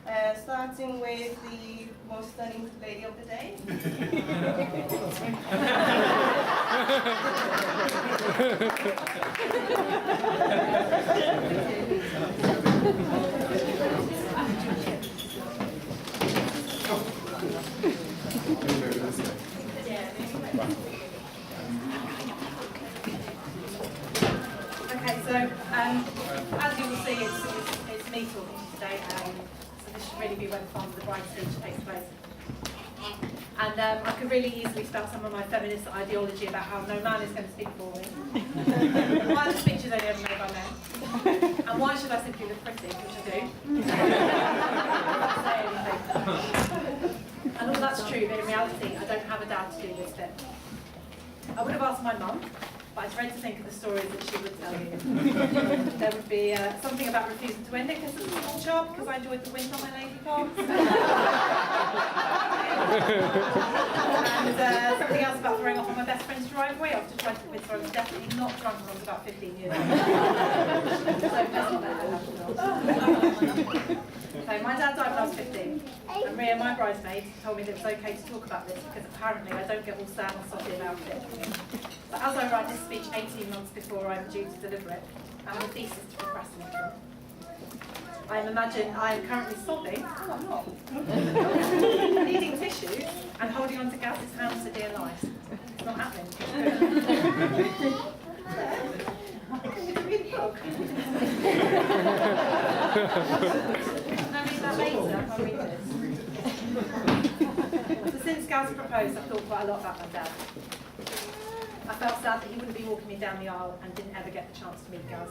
Starting with the most stunning lady of the day. Okay, so as you will see, it's me talking today, so this should really be where the fun of the bride speech takes place. And I could really easily spell some of my feminist ideology about how no man is going to speak for me. Why the speech is only ever made by men. And why should I simply look pretty, which I do. Not say anything. And all that's true, but in reality, I don't have a dad to do this bit. I would have asked my mum, but I tried to think of the stories that she would tell you. There would be something about refusing to wear knickers at the small shop because I enjoyed the wind on my lady parts. And something else about throwing off on my best friend's driveway after trying to convince her I was definitely not drunk when I was about 15 years old. So my dad died when I was 15, and Ria, my bridesmaid, told me that it was okay to talk about this because apparently I don't get all sad and soppy about it. But as I write this speech 18 months before I'm due to deliver it, I have a thesis to procrastinate on. I am currently sobbing, needing tissues, and holding on to Gaz's hand for dear life. It's not happening. I'll read that later. I'll read this. So since Gaz proposed, I've thought quite a lot about my dad. I felt sad that he wouldn't be walking me down the aisle and didn't ever get the chance to meet Gaz.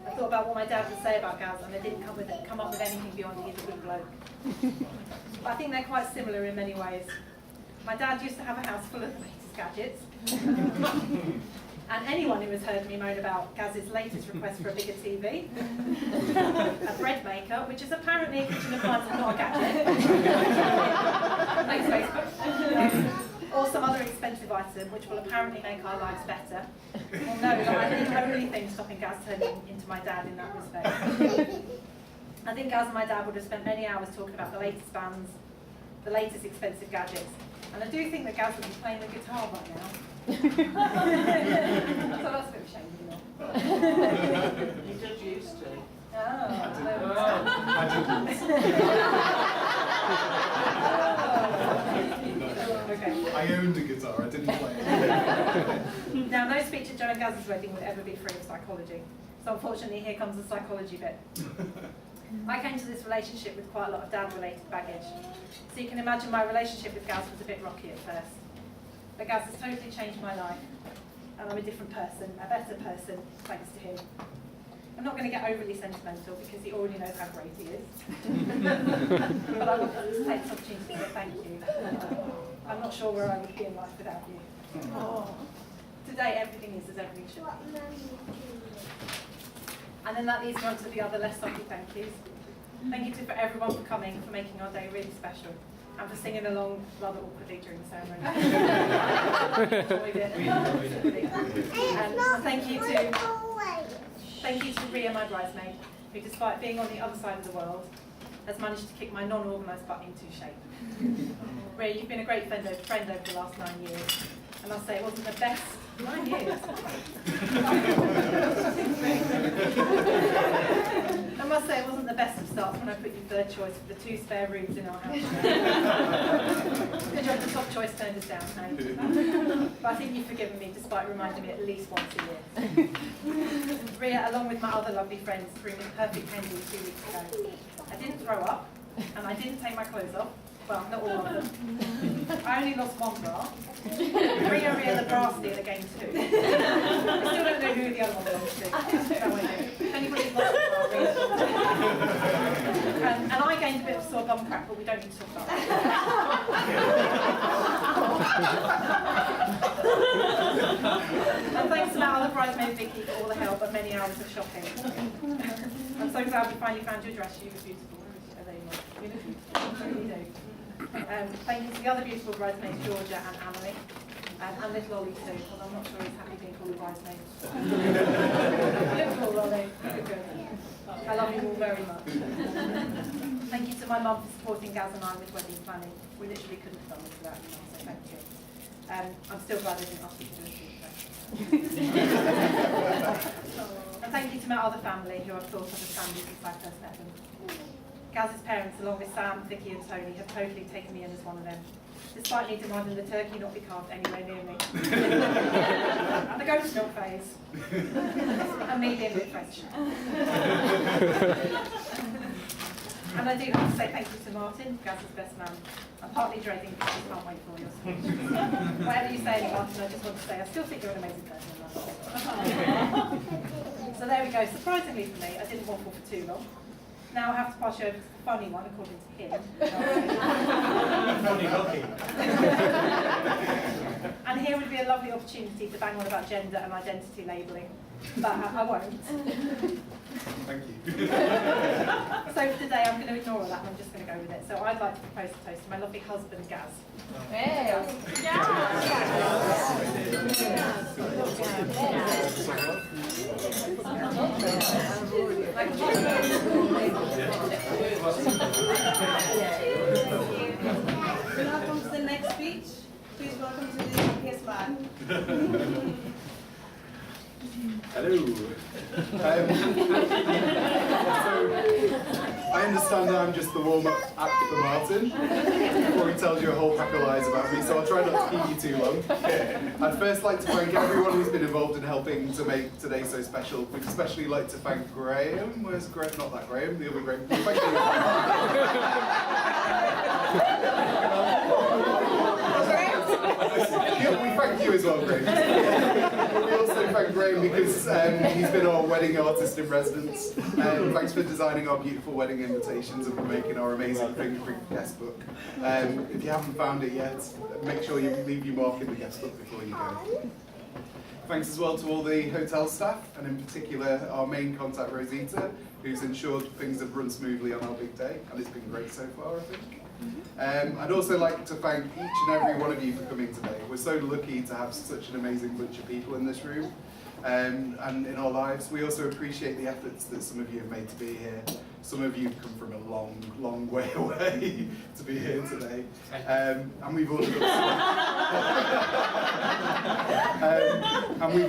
I thought about what my dad would say about Gaz, and I didn't come up with anything beyond he's a good bloke. But I think they're quite similar in many ways. My dad used to have a house full of the latest gadgets. And anyone who has heard me moan about Gaz's latest request for a bigger TV, a bread maker, which is apparently a kitchen appliance and not a gadget, thanks Facebook, or some other expensive item which will apparently make our lives better, will know that I'm the only thing stopping Gaz turning into my dad in that respect. I think Gaz and my dad would have spent many hours talking about the latest bands, the latest expensive gadgets, and I do think that Gaz would be playing the guitar right now. So that's a bit of a shame, isn't it? You did used to. Oh, okay. I owned a guitar, I didn't play it. Now, no speech at Joe and Gaz's wedding would ever be free of psychology. So unfortunately, here comes the psychology bit. I came to this relationship with quite a lot of dad-related baggage. So you can imagine my relationship with Gaz was a bit rocky at first. But Gaz has totally changed my life. And I'm a different person, a better person, thanks to him. I'm not going to get overly sentimental because he already knows how great he is. But I want to take this opportunity to say thank you. I'm not sure where I would be in life without you. Today everything is as everything should be. And then that leads me on to the other less soppy thank yous. Thank you to for everyone for coming, for making our day really special, and for singing along rather awkwardly during the ceremony. Enjoyed it. And thank you to Ria, my bridesmaid, who despite being on the other side of the world, has managed to kick my non-organised butt into shape. Ria, you've been a great friend over the last 9 years, and I'll say it wasn't the best 9 years. I must say it wasn't the best of starts when I put you third choice for the 2 spare rooms in our house. Good job the top choice turned us down, hey? But I think you've forgiven me despite reminding me at least once a year. Ria, along with my other lovely friends, threw me perfect candy 2 weeks ago. I didn't throw up, and I didn't take my clothes off. Well, not all of them. I only lost 1 bra. Ria the bra stealer game 2. I still don't know who the other one belongs to. No idea. If anybody's lost a bra, Ria. And I gained a bit of sore bum crack, but we don't need to talk about that. And thanks to my other bridesmaid Vicky for all the help and many hours of shopping. I'm so glad we finally found your dress. You were beautiful. Oh, there you are. You look beautiful. You do. Thank you to the other beautiful bridesmaids, Georgia and Emily, and little Ollie too, because I'm not sure he's happy being called a bridesmaid. Little Ollie, you're good. I love you all very much. Thank you to my mum for supporting Gaz and I with wedding planning. We literally couldn't have done this without you, Mum, so thank you. I'm still glad I didn't ask you to do a speech though. And thank you to my other family who I've thought of as family since I first met them. Gaz's parents, along with Sam, Vicky and Tony, have totally taken me in as one of them, despite me demanding the turkey not be carved anywhere near me. And the ghost milk phase. And me being a bit French. And I do have to say thank you to Martin, Gaz's best man. I'm partly dreading because I can't wait for yours. Whatever you say, Martin, I just want to say I still think you're an amazing person. So there we go. Surprisingly for me, I didn't waffle for too long. Now I have to pass you over to the funny one, according to him. Funny looking. And here would be a lovely opportunity to bang on about gender and identity labelling, but I won't. Thank you. So for today, I'm going to ignore all that and I'm just going to go with it. So I'd like to propose a toast to my lovely husband, Gaz. Welcome to the next speech. Please welcome to the happiest man. Hello. So, I understand that I'm just the warm-up act for Martin before he tells you a whole pack of lies about me, so I'll try not to keep you too long. I'd first like to thank everyone who's been involved in helping to make today so special. We'd especially like to thank Graham. Where's Graham? Not that Graham, the other Graham. Thank you. We thank you as well, Graham. We also thank Graham because he's been our wedding artist in residence. Thanks for designing our beautiful wedding invitations and for making our amazing fingerprint guest book. If you haven't found it yet, make sure you leave your mark in the guest book before you go. Thanks as well to all the hotel staff, and in particular our main contact Rosita, who's ensured things have run smoothly on our big day, and it's been great so far, I think. I'd also like to thank each and every one of you for coming today. We're so lucky to have such an amazing bunch of people in this room and in our lives. We also appreciate the efforts that some of you have made to be here. Some of you have come from a long, long way away to be here today. And we've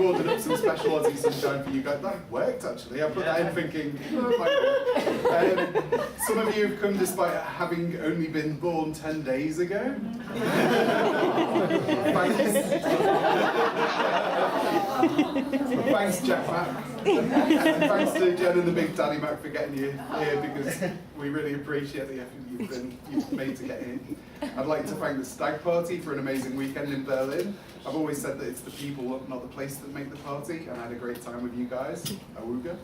ordered up some special Aussie sunshine for you guys. That worked actually. I put that in thinking, some of you have come despite having only been born 10 days ago. Thanks, Jack Mac. And thanks to Jen and the Big Daddy Mac for getting you here, because we really appreciate the effort you've made to get here. I'd like to thank the Stag Party for an amazing weekend in Berlin. I've always said that it's the people, not the place, that make the party, and I had a great time with you guys. Awooga.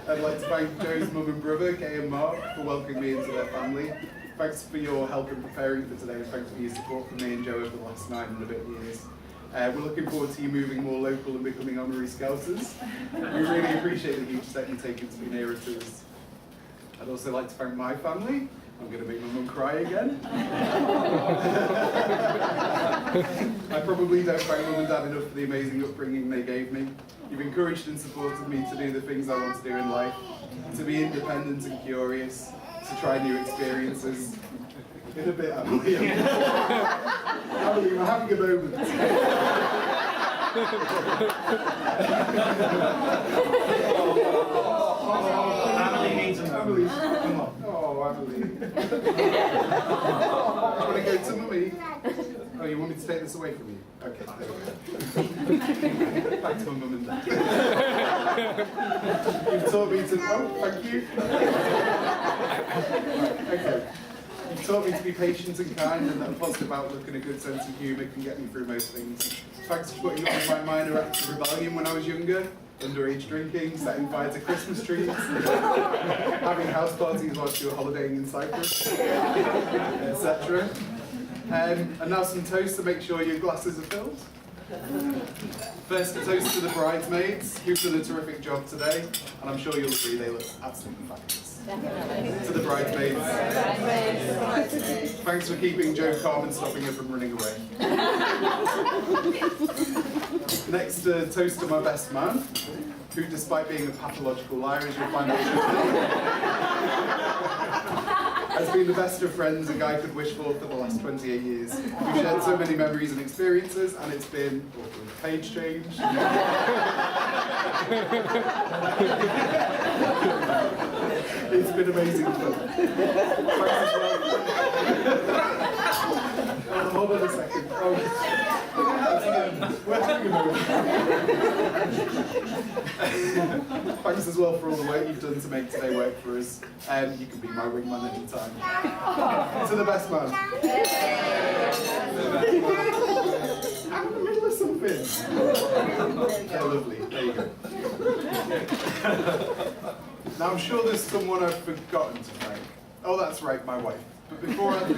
I'd like to thank Joe's mum and brother, Kay and Mark, for welcoming me into their family. Thanks for your help in preparing for today, and thanks for your support for me and Joe over the last 9 and a bit years. We're looking forward to you moving more local and becoming honorary Scousers. We really appreciate the huge step you've taken to be nearer to us. I'd also like to thank my family. I'm going to make my mum cry again. I probably don't thank mum and dad enough for the amazing upbringing they gave me. You've encouraged and supported me to do the things I want to do in life, to be independent and curious, to try new experiences. In a bit, Emily. Emily, we're having a moment. Emily needs a Emily, come on. Oh, Emily. I want to go to mummy. Oh, you want me to take this away from you? Okay, there we go. Back to my mum and dad. You've taught me to... Oh, thank you. Right, okay. You've taught me to be patient and kind, and that a positive outlook and a good sense of humour can get me through most things. Thanks for putting up with my minor acts of rebellion when I was younger, underage drinking, setting fire to Christmas trees, having house parties whilst you were holidaying in Cyprus, etc. And now some toast to make sure your glasses are filled. First, a toast to the bridesmaids, who've done a terrific job today, and I'm sure you'll agree they look absolutely fabulous. To the bridesmaids. Thanks for keeping Joe calm and stopping her from running away. Next, toast to my best man, who, despite being a pathological liar, as you'll find out, has been the best of friends a guy could wish for the last 28 years. We've shared so many memories and experiences, and it's been page change. It's been amazing fun. Hold on a second. We're having a moment. Thanks as well for all the work you've done to make today work for us. You can be my wingman anytime. To the best man. I'm in the middle of something. They're lovely. There you go. Now I'm sure there's someone I've forgotten to thank. Oh, that's right, my wife. But before that,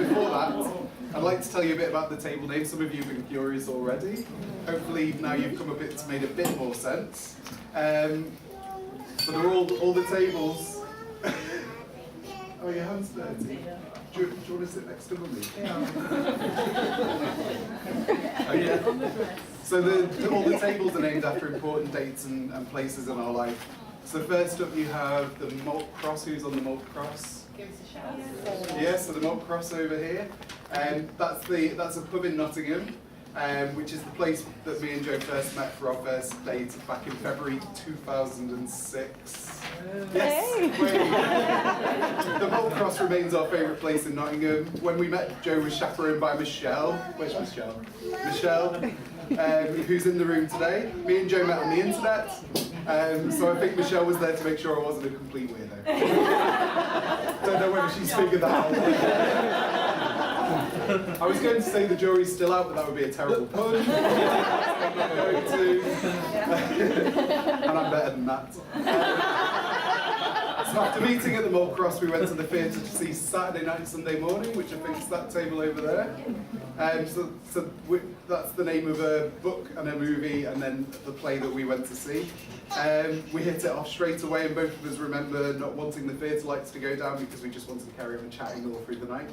I'd like to tell you a bit about the table name. Some of you have been curious already. Hopefully now you've come it's made a bit more sense. So they're all the tables. Oh, your hand's dirty. Do you want to sit next to Mummy? Okay. So all the tables are named after important dates and places in our life. So first up you have the Malt Cross. Who's on the Malt Cross? Give us a shout. Yeah, so the Malt Cross over here. That's a pub in Nottingham, which is the place that me and Joe first met for our first date back in February 2006. Yes, the Malt Cross remains our favourite place in Nottingham. When we met, Joe was chaperoned by Michelle. Where's Michelle? Michelle, who's in the room today. Me and Joe met on the internet, so I think Michelle was there to make sure I wasn't a complete weirdo. Don't know whether she's figured that out. I was going to say the jury's still out, but that would be a terrible pun. I'm not going to. And I'm better than that. So after meeting at the Malt Cross, we went to the theatre to see Saturday Night, Sunday Morning, which I think is that table over there. That's the name of a book and a movie, and then the play that we went to see. We hit it off straight away, and both of us remember not wanting the theatre lights to go down because we just wanted to carry on chatting all through the night.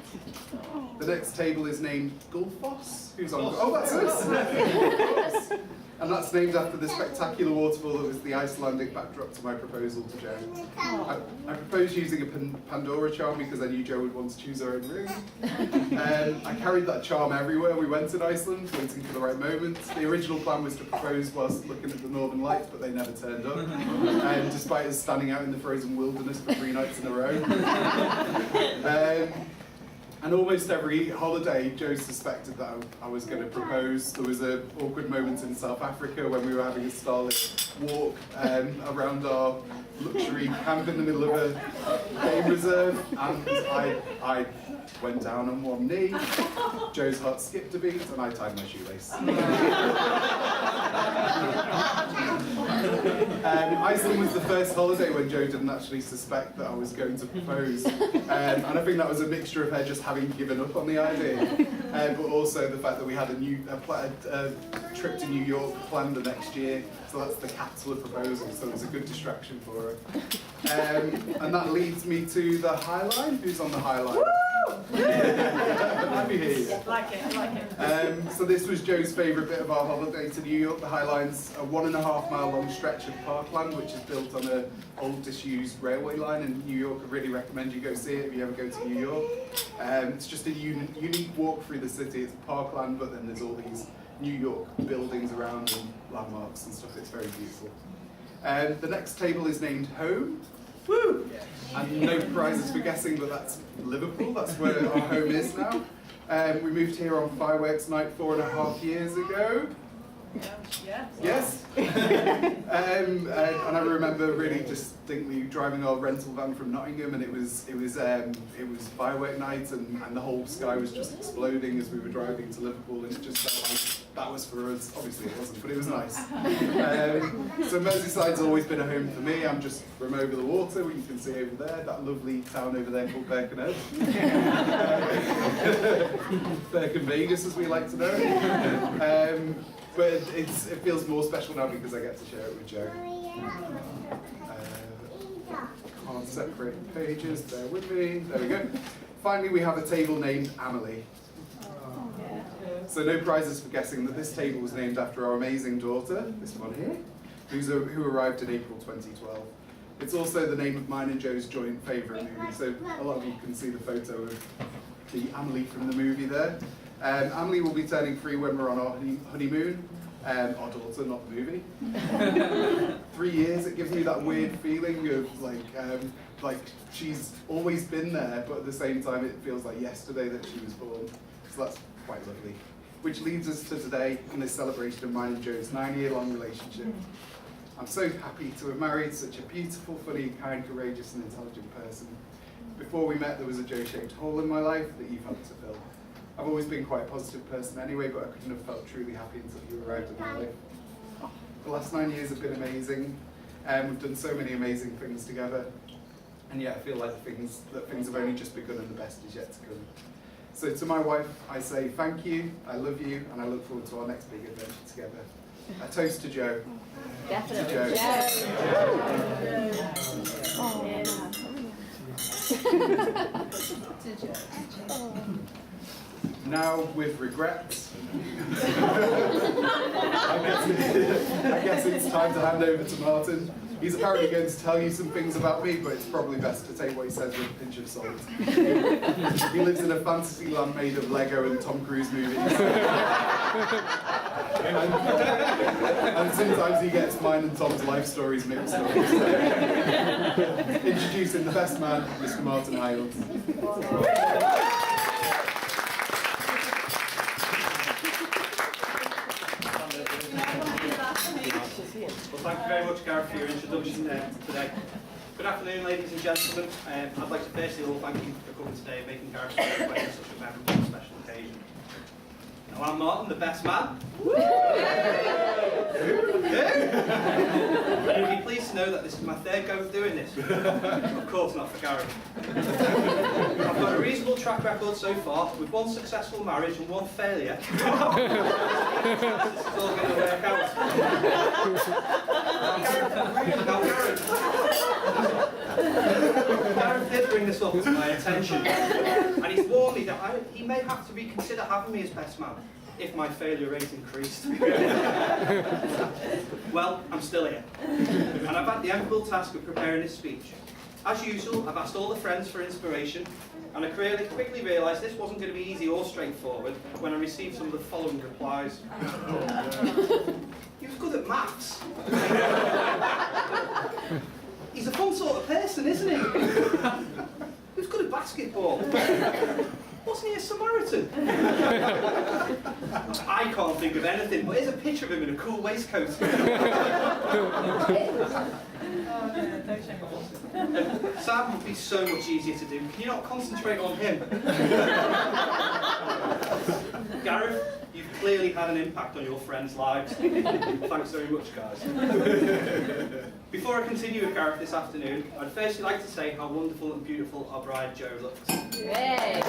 The next table is named Gulfoss. Who's on? Oh, that's us! And that's named after the spectacular waterfall that was the Icelandic backdrop to my proposal to Joe. I proposed using a Pandora charm because I knew Joe would want to choose her own ring. I carried that charm everywhere we went in Iceland, waiting for the right moment. The original plan was to propose whilst looking at the Northern Lights, but they never turned up, despite us standing out in the frozen wilderness for 3 nights in a row. And almost every holiday, Joe suspected that I was going to propose. There was an awkward moment in South Africa when we were having a starlit walk around our luxury camp in the middle of a game reserve, and I went down on one knee. Joe's heart skipped a beat, and I tied my shoelace. Iceland was the first holiday when Joe didn't actually suspect that I was going to propose, and I think that was a mixture of her just having given up on the idea, but also the fact that we had a trip to New York planned the next year, so that's the capital of proposals, so it was a good distraction for her. And that leads me to the High Line. Who's on the High Line? Let me hear you. I like it. So this was Joe's favourite bit of our holiday to New York. The High Line's a 1.5 mile long stretch of parkland which is built on an old disused railway line in New York. I really recommend you go see it if you ever go to New York. It's just a unique walk through the city. It's parkland, but then there's all these New York buildings around and landmarks and stuff. It's very beautiful. The next table is named Home. Woo! And no prizes for guessing, but that's Liverpool. That's where our home is now. We moved here on fireworks night 4.5 years ago. Yes. And I remember really distinctly driving our rental van from Nottingham, and it was firework night, and the whole sky was just exploding as we were driving to Liverpool, and it just felt like that was for us. Obviously it wasn't, but it was nice. So Merseyside's always been a home for me. I'm just from over the water, where you can see over there, that lovely town over there called Birkenhead. Birken Vegas, as we like to know. But it feels more special now because I get to share it with Joe. Can't separate the pages, bear with me. There we go. Finally, we have a table named Amelie. So no prizes for guessing that this table was named after our amazing daughter, this one here. who arrived in April 2012. It's also the name of mine and Joe's joint favourite movie, so a lot of you can see the photo of the Amelie from the movie there. Amelie will be turning 3 when we're on our honeymoon. Our daughter, not the movie. 3 years, it gives me that weird feeling of like she's always been there, but at the same time it feels like yesterday that she was born. So that's quite lovely. Which leads us to today in this celebration of mine and Joe's 9-year-long relationship. I'm so happy to have married such a beautiful, funny, kind, courageous and intelligent person. Before we met, there was a Joe-shaped hole in my life that you've helped to fill. I've always been quite a positive person anyway, but I couldn't have felt truly happy until you arrived in my life. The last 9 years have been amazing, and we've done so many amazing things together, and yet I feel like things have only just begun and the best is yet to come. So to my wife, I say thank you, I love you, and I look forward to our next big adventure together. A toast to Joe. Definitely. To Joe. Now, with regrets, I guess it's time to hand over to Martin. He's apparently going to tell you some things about me, but it's probably best to take what he says with a pinch of salt. He lives in a fantasy land made of Lego and Tom Cruise movies. And sometimes he gets mine and Tom's life stories mixed up. Introducing the best man, Mr. Martin Hiles. Well, thank you very much, Gareth, for your introduction today. Good afternoon, ladies and gentlemen. I'd like to firstly of all thank you for coming today and making Gareth's birthday such a memorable and special occasion. Now, I'm Martin, the best man. You'll be pleased to know that this is my 3rd go of doing this. Of course, not for Gareth. I've got a reasonable track record so far, with 1 successful marriage and 1 failure. This is all going to work out. Gareth did bring this up to my attention, and he's warned me that he may have to reconsider having me as best man if my failure rate increased. Well, I'm still here, and I've had the enviable task of preparing this speech. As usual, I've asked all the friends for inspiration, and I quickly realised this wasn't going to be easy or straightforward when I received some of the following replies. He was good at maths. He's a fun sort of person, isn't he? He was good at basketball. Wasn't he a Samaritan? I can't think of anything, but here's a picture of him in a cool waistcoat. Sam would be so much easier to do. Can you not concentrate on him? Gareth, you've clearly had an impact on your friends' lives. Thanks very much, guys. Before I continue with Gareth this afternoon, I'd firstly like to say how wonderful and beautiful our bride Jo looks. Yay!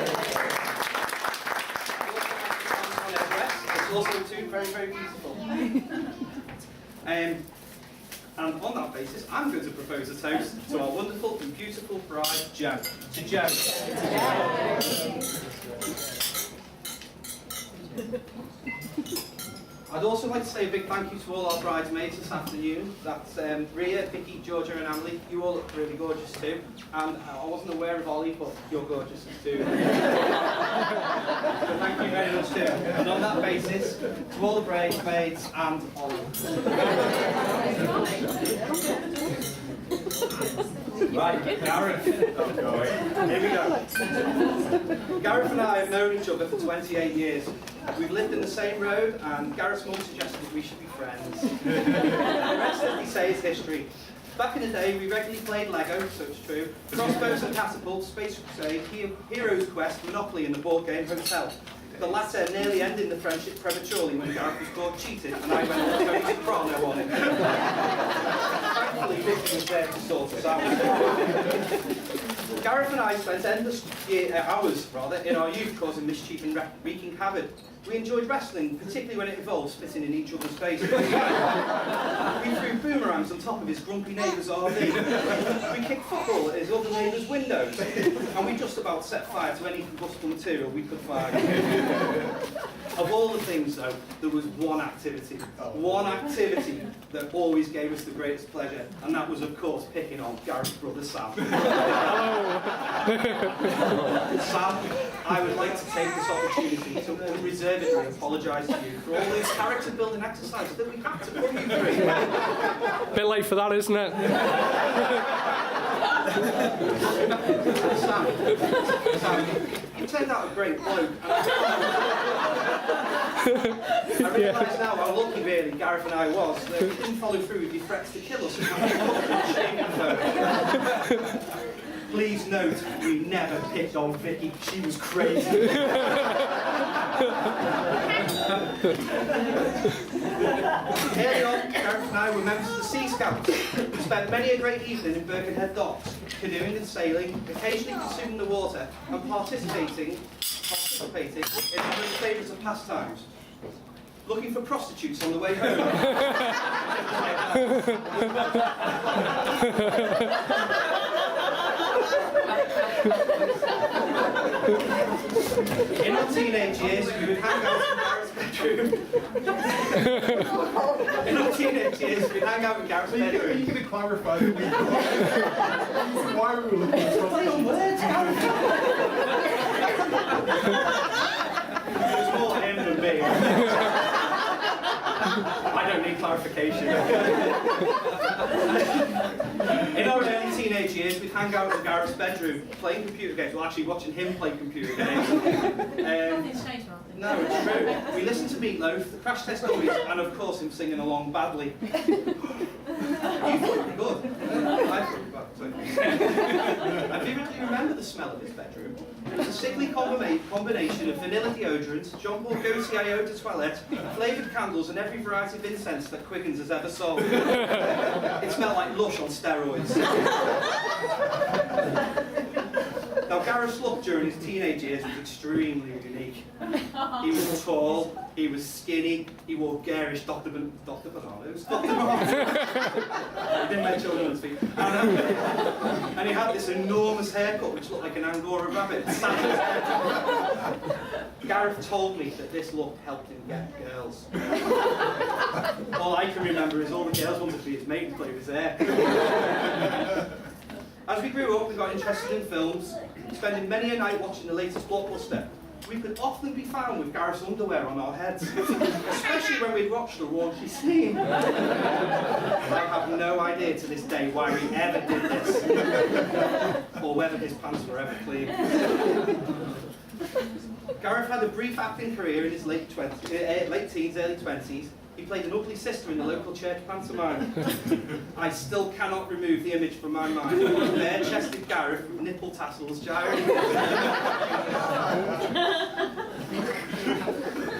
It's also too very, very beautiful. And on that basis, I'm going to propose a toast to our wonderful and beautiful bride, Jo. To Jo. I'd also like to say a big thank you to all our bridesmaids this afternoon. That's Ria, Vicky, Georgia and Amelie. You all look really gorgeous too. And I wasn't aware of Ollie, but you're gorgeous too. So thank you very much too. And on that basis, to all the bridesmaids and Ollie. Right, Gareth. Here we go. Gareth and I have known each other for 28 years. We've lived in the same road, and Gareth's mum suggested we should be friends. The rest, as they say, is history. Back in the day, we regularly played Lego, so it's true, Crossbows and Catapult, Space Crusade, Heroes Quest, Monopoly, and the board game Hotel. The latter nearly ending the friendship prematurely when Gareth was caught cheating, and I went on Tony Soprano on it. Thankfully, Vicky was there to sort us out. Gareth and I spent endless hours in our youth causing mischief and wreaking havoc. We enjoyed wrestling, particularly when it involved spitting in each other's faces. We threw boomerangs on top of his grumpy neighbour's RV. We kicked football at his other neighbour's windows. And we just about set fire to any combustible material we could find. Of all the things, though, there was one activity that always gave us the greatest pleasure, and that was, of course, picking on Gareth's brother Sam. Sam, I would like to take this opportunity to unreservedly apologise to you for all those character-building exercises that we had to put you through. Bit late for that, isn't it? Sam, you turned out a great bloke. I realise now how lucky, really, Gareth and I was that we didn't follow through with your threats to kill us. Please note, we never picked on Vicky. She was crazy. Early on, Gareth and I were members of the Sea Scouts. We spent many a great evening in Birkenhead docks, canoeing and sailing, occasionally consuming the water, and participating in one of his favourites of pastimes. Looking for prostitutes on the way home. In our teenage years, we would hang out in Gareth's bedroom. In our teenage years, we'd hang out in Gareth's bedroom. Are you going to clarify the why we were looking at Play on words, Gareth. There's more him than me. I don't need clarification. In our early teenage years, we'd hang out in Gareth's bedroom, playing computer games. Well, actually, watching him play computer games. Nothing's changed, Martin. No, it's true. We listened to Meatloaf, the Crash Test Dummies, and of course him singing along badly. You thought it was good. I thought it was bad. I vividly remember the smell of his bedroom. It was a sickly combination of vanilla deodorant, Jean Paul Gaultier eau de toilette, flavoured candles, and every variety of incense that Quiggins has ever sold. It smelled like Lush on steroids. Now, Gareth's look during his teenage years was extremely unique. He was tall, he was skinny, he wore garish Dr. Bananas. He didn't make children's feet. And he had this enormous haircut which looked like an Angora rabbit. Gareth told me that this look helped him get girls. All I can remember is all the girls wanted to be his mate and play with his hair. As we grew up, we got interested in films, spending many a night watching the latest blockbuster. We could often be found with Gareth's underwear on our heads, especially when we'd watched a raunchy scene. I have no idea to this day why we ever did this, or whether his pants were ever clean. Gareth had a brief acting career in his late teens, early 20s. He played an ugly sister in the local church pantomime. I still cannot remove the image from my mind. Bare-chested Gareth with nipple tassels gyrating.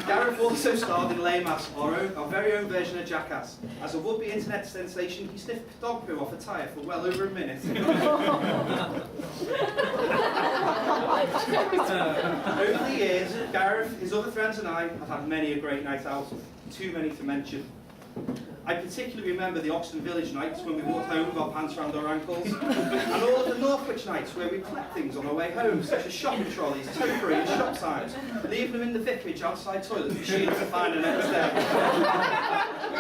Gareth also starred in Les Mas, our very own version of Jackass. As a would-be internet sensation, he sniffed dog poo off a tyre for well over a minute. Over the years, Gareth, his other friends and I have had many a great night out. Too many to mention. I particularly remember the Oxton Village nights when we walked home with our pants around our ankles, and all of the Northwich nights where we collect things on our way home, such as shopping trolleys, topiary and shop signs, leaving them in the vicarage outside toilets for Sheila to find the next day.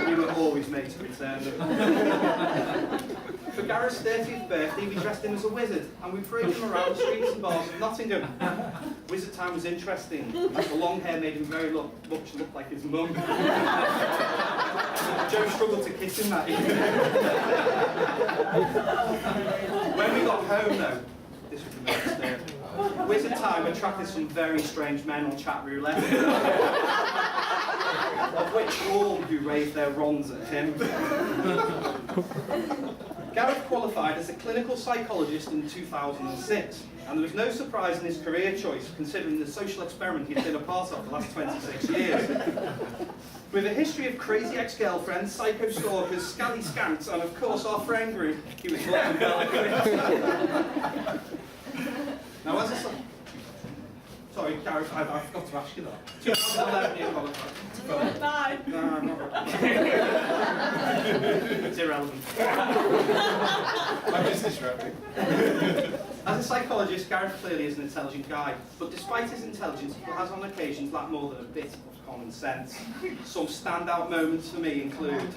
We were always made to return them. For Gareth's 30th birthday, we dressed him as a wizard, and we paraded him around the streets and bars of Nottingham. Wizard time was interesting, as the long hair made him very much look like his mum. Joe struggled to kiss him that evening. When we got home, though, this was the most disturbing. Wizard time attracted some very strange men on chat roulette, of which all who raised their wands at him. Gareth qualified as a clinical psychologist in 2006, and there was no surprise in his career choice, considering the social experiment he'd been a part of the last 26 years. With a history of crazy ex-girlfriends, psycho stalkers, scally skanks, and of course our friend group, he was looking well equipped. Now, as a Sorry, Gareth, I forgot to ask you that. 2011, you qualified. Bye. No, I'm not. It's irrelevant. I'm just disrupting. As a psychologist, Gareth clearly is an intelligent guy, but despite his intelligence, he has on occasions lacked more than a bit of common sense. Some standout moments for me include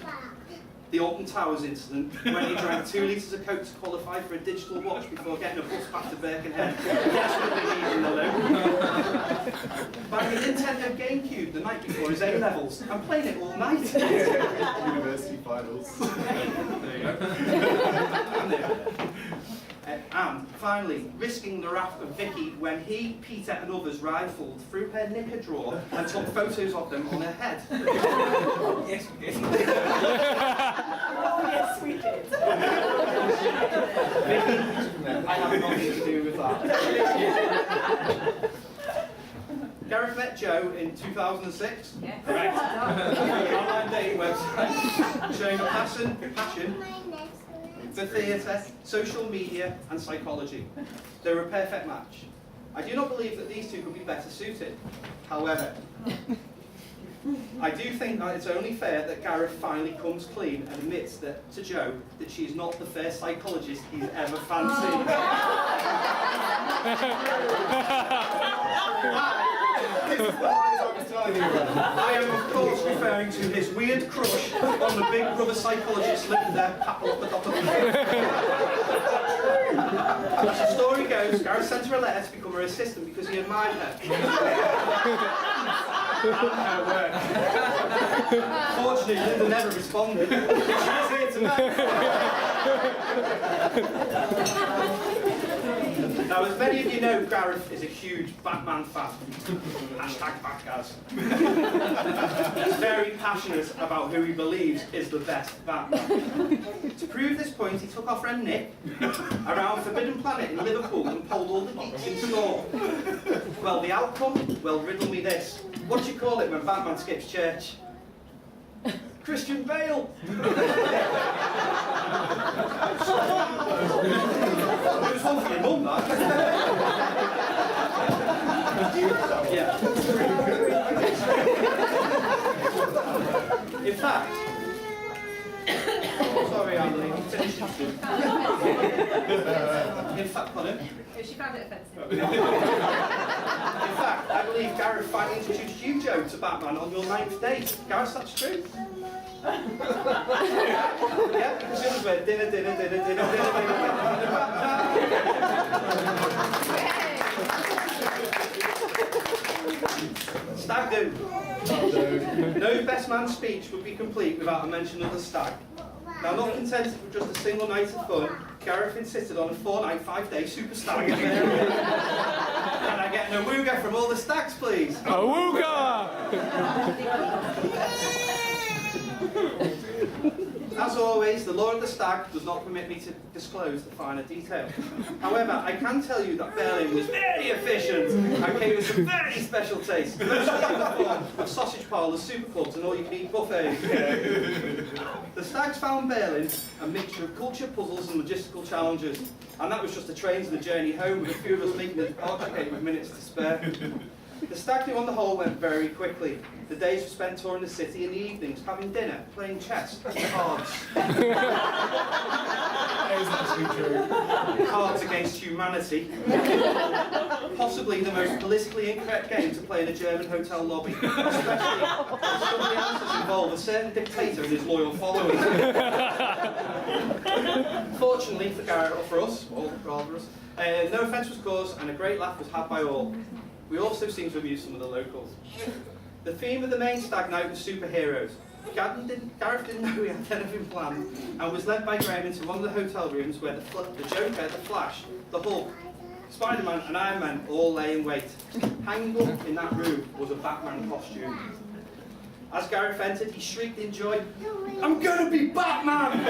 the Alton Towers incident, when he drank 2 litres of Coke to qualify for a digital watch before getting a bus back to Birkenhead, desperately needing the loop. Buying a Nintendo GameCube the night before his A-levels and playing it all night. University finals. And finally, risking the wrath of Vicky when he, Peter and others rifled through her knicker drawer and took photos of them on her head. Yes, we did. Oh, yes, we did. Vicky, I have nothing to do with that. Gareth met Joe in 2006. Yeah. Correct. An online dating website showing a passion for theatre, social media and psychology. They were a perfect match. I do not believe that these two could be better suited. However, I do think that it's only fair that Gareth finally comes clean and admits that to Joe that she's not the first psychologist he's ever fancied. This is the lines I was telling you about. I am of course referring to his weird crush on the big brother psychologist living there, As the story goes, Gareth sent her a letter to become her assistant because he admired her. Fortunately, Linda never responded. She's here tonight. Now, as many of you know, Gareth is a huge Batman fan. Hashtag Batgaz. He's very passionate about who he believes is the best Batman. To prove this point, he took our friend Nick around Forbidden Planet in Liverpool and polled all the geeks in store. Well, the outcome? Well, riddle me this. What do you call it when Batman skips church? Christian Bale! It was one for your mum, that. Yeah. In fact, sorry, I'm finishing soon. In fact, pardon? She found it offensive. In fact, I believe Gareth finally introduced you, Joe, to Batman on your 9th date. Gareth, that's true? Yeah, because it was where dinner, Stag do. No best man speech would be complete without a mention of the stag. Now, not contented with just a single night of fun, Gareth insisted on a 4-night, 5-day super stag affair. Can I get an awooga from all the stags, please? Awooga! As always, the law of the stag does not permit me to disclose the finer detail. However, I can tell you that Berlin was very efficient and came with some very special tastes, mostly in the form of sausage parlours, super clubs and all-you-can-eat buffets. The stags found Berlin a mixture of culture, puzzles and logistical challenges, and that was just the trains and the journey home, with a few of us making the departure gate with minutes to spare. The stag do on the whole went very quickly. The days were spent touring the city in the evenings, having dinner, playing chess, cards. That is actually true. Cards Against Humanity. Possibly the most politically incorrect game to play in a German hotel lobby, especially as some of the answers involve a certain dictator and his loyal followers. Fortunately for Gareth, or for us, or rather us, no offence was caused and a great laugh was had by all. We also seem to amuse some of the locals. The theme of the main stag night was superheroes. Gareth didn't know we had anything planned and was led by Graham into one of the hotel rooms where the Joker, the Flash, the Hulk, Spider-Man and Iron Man all lay in wait. Hanging up in that room was a Batman costume. As Gareth entered, he shrieked in joy, "I'm gonna be Batman!"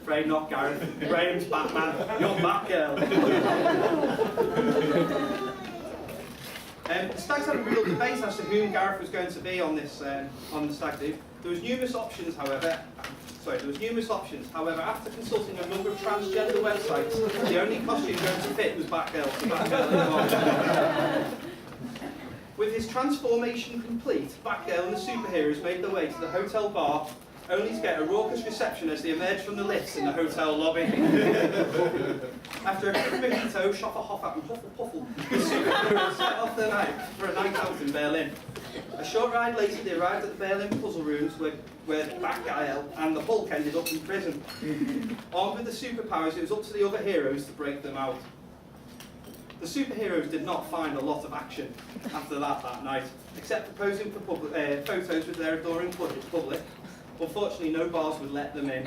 Afraid not, Gareth. Graham's Batman, you're Batgirl. The stags had a real debate as to whom Gareth was going to be on this on the stag do. There was numerous options, however. However, after consulting a number of transgender websites, the only costume going to fit was Batgirl. So Batgirl With his transformation complete, Batgirl and the superheroes made their way to the hotel bar, only to get a raucous reception as they emerged from the lifts in the hotel lobby. After a quick mojito, shopper hoffa and huffle puffle, the superheroes set off their night for a night out in Berlin. A short ride later, they arrived at the Berlin puzzle rooms where Batgirl and the Hulk ended up in prison. Armed with the superpowers, it was up to the other heroes to break them out. The superheroes did not find a lot of action after that night, except for posing for photos with their adoring public. Unfortunately, no bars would let them in,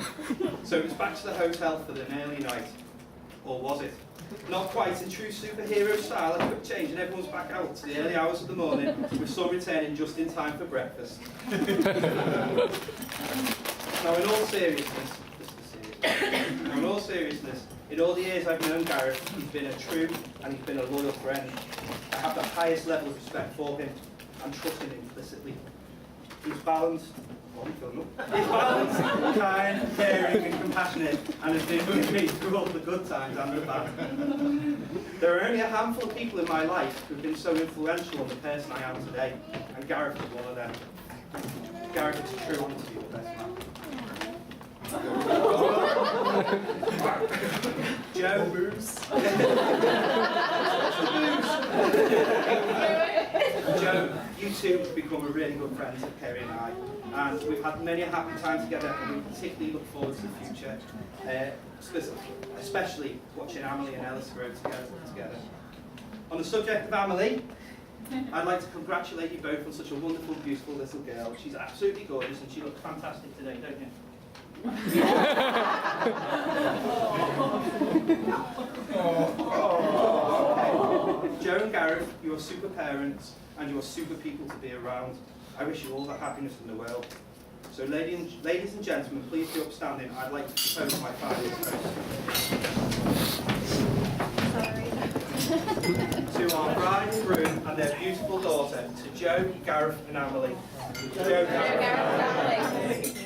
so it was back to the hotel for the early night. Or was it? Not quite in true superhero style, a quick change and everyone's back out to the early hours of the morning, with some returning just in time for breakfast. Now in all seriousness, in all the years I've known Gareth, he's been a true and he's been a loyal friend. I have the highest level of respect for him and trust him implicitly. He's balanced, kind, caring and compassionate, and has been with me through all the good times and the bad. There are only a handful of people in my life who have been so influential on the person I am today, and Gareth is one of them. Gareth, it's a true honour to be the best man. Joe. Joe, you two have become a really good friend to Kerry and I, and we've had many a happy time together, and we particularly look forward to the future, especially watching Amelie and Ellis grow together. On the subject of Amelie, I'd like to congratulate you both on such a wonderful, beautiful little girl. She's absolutely gorgeous, and she looks fantastic today, don't you? Joe and Gareth, you are super parents and you are super people to be around. I wish you all the happiness in the world. So ladies and gentlemen, please be upstanding. I'd like to propose my fabulous toast. To our bride and groom and their beautiful daughter, to Joe, Gareth and Amelie. Joe, Gareth and Amelie.